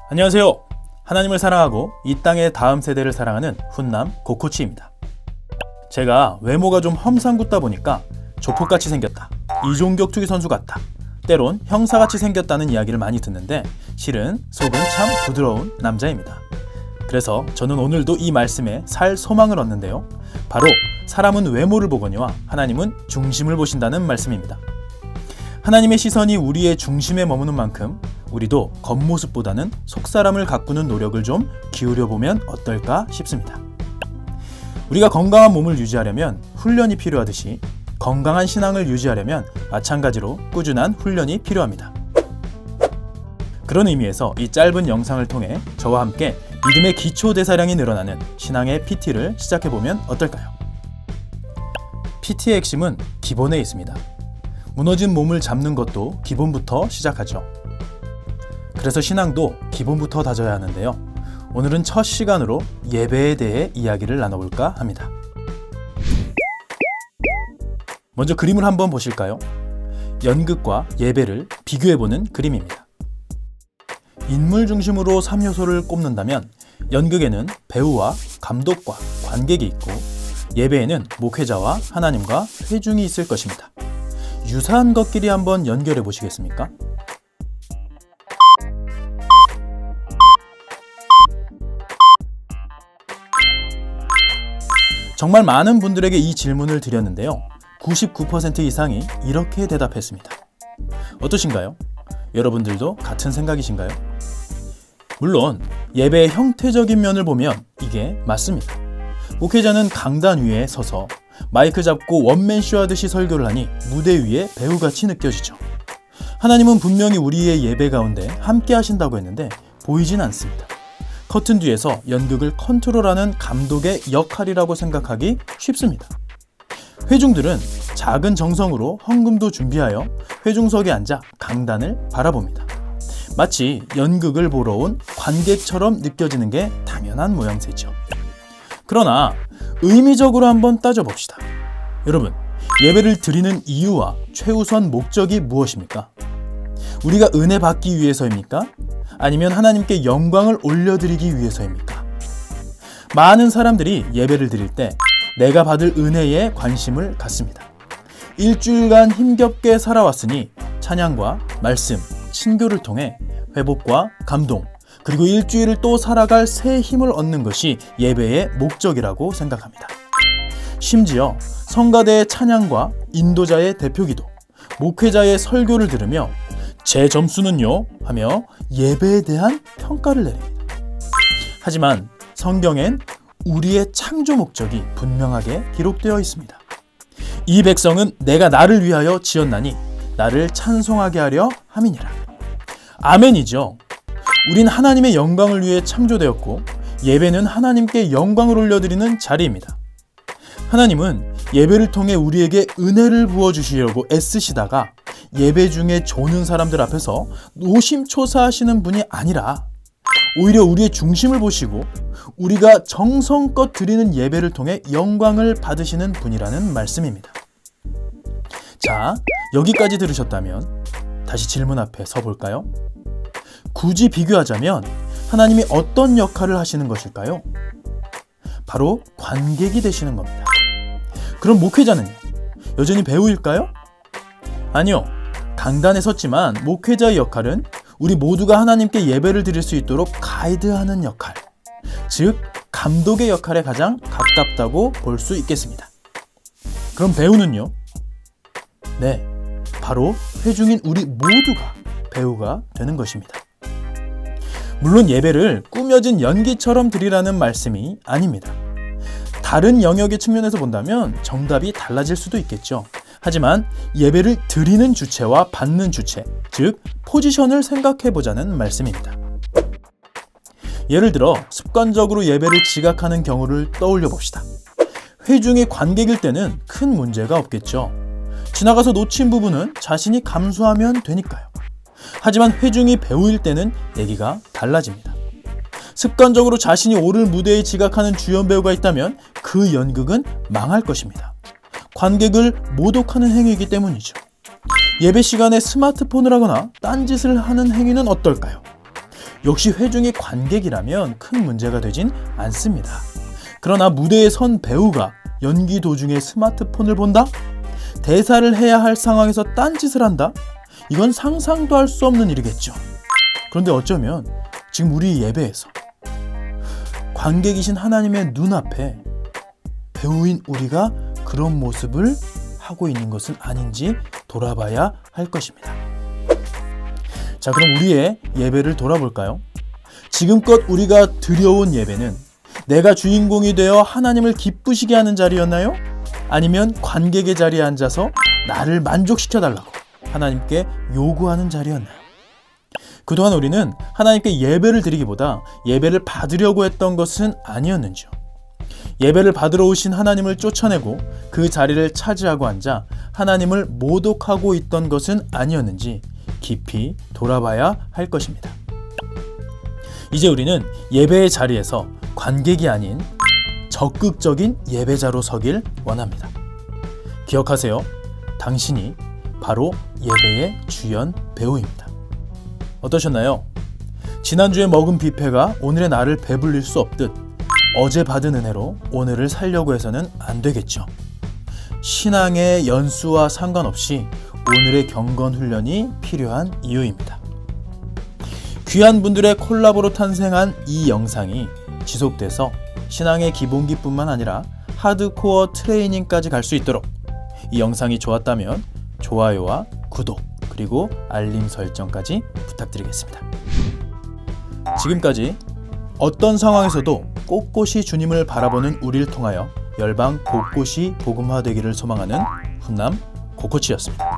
안녕하세요. 하나님을 사랑하고 이 땅의 다음 세대를 사랑하는 훈남 고코치입니다. 제가 외모가 좀 험상궂다 보니까 조폭같이 생겼다, 이종격 투기 선수 같다, 때론 형사같이 생겼다는 이야기를 많이 듣는데 실은 속은 참 부드러운 남자입니다. 그래서 저는 오늘도 이 말씀에 살 소망을 얻는데요. 바로 사람은 외모를 보거니와 하나님은 중심을 보신다는 말씀입니다. 하나님의 시선이 우리의 중심에 머무는 만큼 우리도 겉모습보다는 속사람을 가꾸는 노력을 좀 기울여보면 어떨까 싶습니다. 우리가 건강한 몸을 유지하려면 훈련이 필요하듯이 건강한 신앙을 유지하려면 마찬가지로 꾸준한 훈련이 필요합니다. 그런 의미에서 이 짧은 영상을 통해 저와 함께 믿음의 기초 대사량이 늘어나는 신앙의 PT를 시작해보면 어떨까요? PT의 핵심은 기본에 있습니다. 무너진 몸을 잡는 것도 기본부터 시작하죠. 그래서 신앙도 기본부터 다져야 하는데요. 오늘은 첫 시간으로 예배에 대해 이야기를 나눠볼까 합니다. 먼저 그림을 한번 보실까요? 연극과 예배를 비교해보는 그림입니다. 인물 중심으로 3요소를 꼽는다면 연극에는 배우와 감독과 관객이 있고 예배에는 목회자와 하나님과 회중이 있을 것입니다. 유사한 것끼리 한번 연결해 보시겠습니까? 정말 많은 분들에게 이 질문을 드렸는데요. 99% 이상이 이렇게 대답했습니다. 어떠신가요? 여러분들도 같은 생각이신가요? 물론 예배의 형태적인 면을 보면 이게 맞습니다. 목회자는 강단 위에 서서 마이크 잡고 원맨쇼 하듯이 설교를 하니 무대 위에 배우같이 느껴지죠. 하나님은 분명히 우리의 예배 가운데 함께 하신다고 했는데 보이진 않습니다. 커튼 뒤에서 연극을 컨트롤하는 감독의 역할이라고 생각하기 쉽습니다. 회중들은 작은 정성으로 헌금도 준비하여 회중석에 앉아 강단을 바라봅니다. 마치 연극을 보러 온 관객처럼 느껴지는 게 당연한 모양새죠. 그러나 의미적으로 한번 따져봅시다. 여러분, 예배를 드리는 이유와 최우선 목적이 무엇입니까? 우리가 은혜 받기 위해서입니까? 아니면 하나님께 영광을 올려드리기 위해서입니까? 많은 사람들이 예배를 드릴 때 내가 받을 은혜에 관심을 갖습니다. 일주일간 힘겹게 살아왔으니 찬양과 말씀, 친교를 통해 회복과 감동, 그리고 일주일을 또 살아갈 새 힘을 얻는 것이 예배의 목적이라고 생각합니다. 심지어 성가대의 찬양과 인도자의 대표기도, 목회자의 설교를 들으며 제 점수는요 하며 예배에 대한 평가를 내립니다. 하지만 성경엔 우리의 창조 목적이 분명하게 기록되어 있습니다. 이 백성은 내가 나를 위하여 지었나니 나를 찬송하게 하려 함이니라. 아멘이죠. 우린 하나님의 영광을 위해 창조되었고 예배는 하나님께 영광을 올려드리는 자리입니다. 하나님은 예배를 통해 우리에게 은혜를 부어주시려고 애쓰시다가 예배 중에 조는 사람들 앞에서 노심초사하시는 분이 아니라 오히려 우리의 중심을 보시고 우리가 정성껏 드리는 예배를 통해 영광을 받으시는 분이라는 말씀입니다. 자, 여기까지 들으셨다면 다시 질문 앞에 서볼까요? 굳이 비교하자면 하나님이 어떤 역할을 하시는 것일까요? 바로 관객이 되시는 겁니다. 그럼 목회자는요? 여전히 배우일까요? 아니요. 강단에 섰지만 목회자의 역할은 우리 모두가 하나님께 예배를 드릴 수 있도록 가이드하는 역할, 즉 감독의 역할에 가장 가깝다고 볼 수 있겠습니다. 그럼 배우는요? 네, 바로 회중인 우리 모두가 배우가 되는 것입니다. 물론 예배를 꾸며진 연기처럼 드리라는 말씀이 아닙니다. 다른 영역의 측면에서 본다면 정답이 달라질 수도 있겠죠. 하지만 예배를 드리는 주체와 받는 주체, 즉 포지션을 생각해보자는 말씀입니다. 예를 들어 습관적으로 예배를 지각하는 경우를 떠올려 봅시다. 회중이 관객일 때는 큰 문제가 없겠죠. 지나가서 놓친 부분은 자신이 감수하면 되니까요. 하지만 회중이 배우일 때는 얘기가 달라집니다. 습관적으로 자신이 오를 무대에 지각하는 주연 배우가 있다면 그 연극은 망할 것입니다. 관객을 모독하는 행위이기 때문이죠. 예배 시간에 스마트폰을 하거나 딴짓을 하는 행위는 어떨까요? 역시 회중이 관객이라면 큰 문제가 되진 않습니다. 그러나 무대에 선 배우가 연기 도중에 스마트폰을 본다? 대사를 해야 할 상황에서 딴짓을 한다? 이건 상상도 할 수 없는 일이겠죠. 그런데 어쩌면 지금 우리 예배에서 관객이신 하나님의 눈앞에 배우인 우리가 그런 모습을 하고 있는 것은 아닌지 돌아봐야 할 것입니다. 자, 그럼 우리의 예배를 돌아볼까요? 지금껏 우리가 드려온 예배는 내가 주인공이 되어 하나님을 기쁘시게 하는 자리였나요? 아니면 관객의 자리에 앉아서 나를 만족시켜달라고 하나님께 요구하는 자리였나요? 그동안 우리는 하나님께 예배를 드리기보다 예배를 받으려고 했던 것은 아니었는지요? 예배를 받으러 오신 하나님을 쫓아내고 그 자리를 차지하고 앉아 하나님을 모독하고 있던 것은 아니었는지 깊이 돌아봐야 할 것입니다. 이제 우리는 예배의 자리에서 관객이 아닌 적극적인 예배자로 서길 원합니다. 기억하세요. 당신이 바로 예배의 주연 배우입니다. 어떠셨나요? 지난주에 먹은 뷔페가 오늘의 나를 배불릴 수 없듯 어제 받은 은혜로 오늘을 살려고 해서는 안 되겠죠. 신앙의 연수와 상관없이 오늘의 경건 훈련이 필요한 이유입니다. 귀한 분들의 콜라보로 탄생한 이 영상이 지속돼서 신앙의 기본기뿐만 아니라 하드코어 트레이닝까지 갈 수 있도록 이 영상이 좋았다면 좋아요와 구독 그리고 알림 설정까지 부탁드리겠습니다. 지금까지 어떤 상황에서도 꼿꼿이 주님을 바라보는 우리를 통하여 열방 곳곳이 복음화되기를 소망하는 훈남 코코치였습니다.